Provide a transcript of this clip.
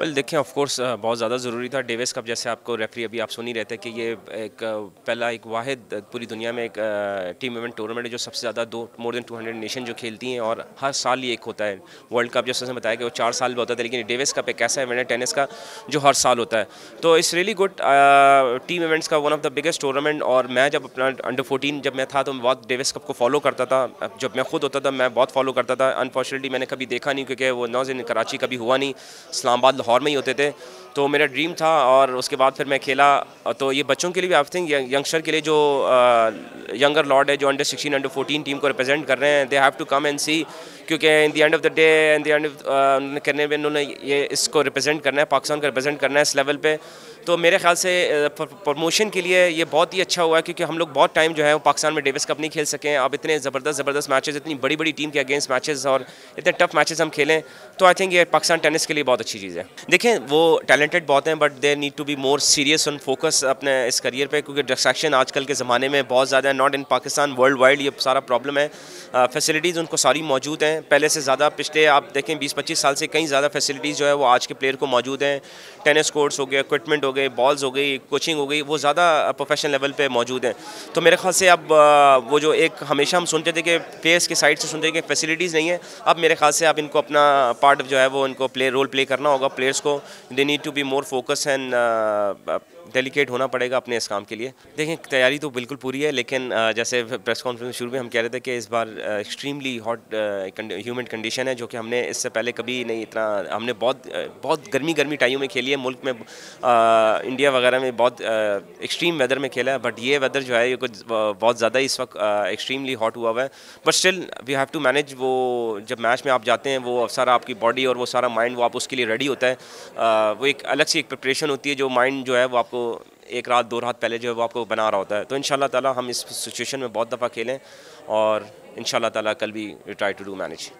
Well देखें, of course बहुत ज़्यादा ज़रूरी था। डेविस कप जैसे आपको रेफरी अभी आप सुन ही रहे थे कि ये एक पहला एक वाहिद पूरी दुनिया में एक टीम इवेंट टूर्नामेंट है जो सबसे ज़्यादा दो मोर देन 200 नेशन जो खेलती हैं, और हर साल ये एक होता है। वर्ल्ड कप जैसे बताया कि वो 4 साल में होता था, लेकिन डेविस कप एक ऐसा इवेंट है टेनिस का जो हर साल होता है। तो it's really good team events का one of the biggest tournament. और मैं जब अपना अंडर 14 जब मैं था तो मैं बहुत डेविस कप को फॉलो करता था। जब मैं खुद होता था मैं बहुत फॉलो करता था। अनफॉर्चुनेटली मैंने कभी देखा नहीं, क्योंकि वो नॉज इन कराची कभी हुआ नहीं, इस्लामाबाद लाहौर में ही होते थे। तो मेरा ड्रीम था, और उसके बाद फिर मैं खेला। तो ये बच्चों के लिए भी आई थिंक यंगस्टर के लिए जो यंगर लॉर्ड है, जो अंडर 16 अंडर 14 टीम को रिप्रेजेंट कर रहे हैं, they have to come and see, क्योंकि in the end of the day in the end करने में उन्होंने ये इसको रिप्रेजेंट करना है, पाकिस्तान को रिप्रेजेंट करना है इस लेवल पे। तो मेरे ख्याल से प्रमोशन के लिए ये बहुत ही अच्छा हुआ है, क्योंकि हम लोग बहुत टाइम जो है वो पाकिस्तान में डेविस कप नहीं खेल सके। अब इतने ज़बरदस्त मैचेस, इतनी बड़ी बड़ी टीम के अगेंस्ट मैचेस और इतने टफ मैचेस हम खेलें, तो आई थिंक ये पाकिस्तान टेनिस के लिए बहुत अच्छी चीज़ है। देखें, वो टैलेंटेड बहुत हैं, but they need to be more serious on focus अपने इस करियर पे, क्योंकि डिस्ट्रैक्शन आजकल के ज़माने में बहुत ज़्यादा है। Not in Pakistan, world wide ये सारा प्रॉब्लम है। फैसिलिटीज़ उनको सारी मौजूद हैं पहले से ज़्यादा। पिछले आप देखें 20-25 साल से कहीं ज़्यादा फैसिलिटीज़ जो है वो आज के प्लेयर को मौजूद हैं। टेनिस कोर्ट्स हो गए, इक्विपमेंट हो गए, बॉल्स हो गई, कोचिंग हो गई, वो ज़्यादा प्रोफेशनल लेवल पे मौजूद हैं। तो मेरे ख्याल से अब वो जो एक हमेशा हम सुनते थे कि प्लेयर्स की साइड से सुनते थे कि फैसिलिटीज़ नहीं है, अब मेरे ख्याल से अब इनको अपना पार्ट जो है वो इनको रोल प्ले करना होगा। प्लेयर्स को they need to be more focus and delicate होना पड़ेगा अपने इस काम के लिए। देखें, तैयारी तो बिल्कुल पूरी है, लेकिन जैसे प्रेस कॉन्फ्रेंस शुरू में हम कह रहे थे कि इस बार एक्सट्रीमली हॉट ह्यूमिड कंडीशन है, जो कि हमने इससे पहले कभी नहीं इतना, हमने बहुत गर्मी टाइमों में खेली है मुल्क में। इंडिया वगैरह में बहुत एक्सट्रीम वेदर में खेला है, बट ये वेदर जो है ये कुछ बहुत ज़्यादा इस वक्त एक्सट्रीमली हॉट हुआ हुआ है। But still we have to manage. वो जब मैच में आप जाते हैं, वो सारा आपकी बॉडी और वो सारा माइंड वो आप उसके लिए रेडी होता है। वो एक अलग सी एक प्रिपरेशन होती है, जो माइंड जो है वो आपको एक रात 2 रात पहले जो है वो आपको बना रहा होता है। तो इंशाल्लाह ताला हम इस सिचुएशन में बहुत दफ़ा खेलें, और इंशाल्लाह ताला कल भी we try to do manage.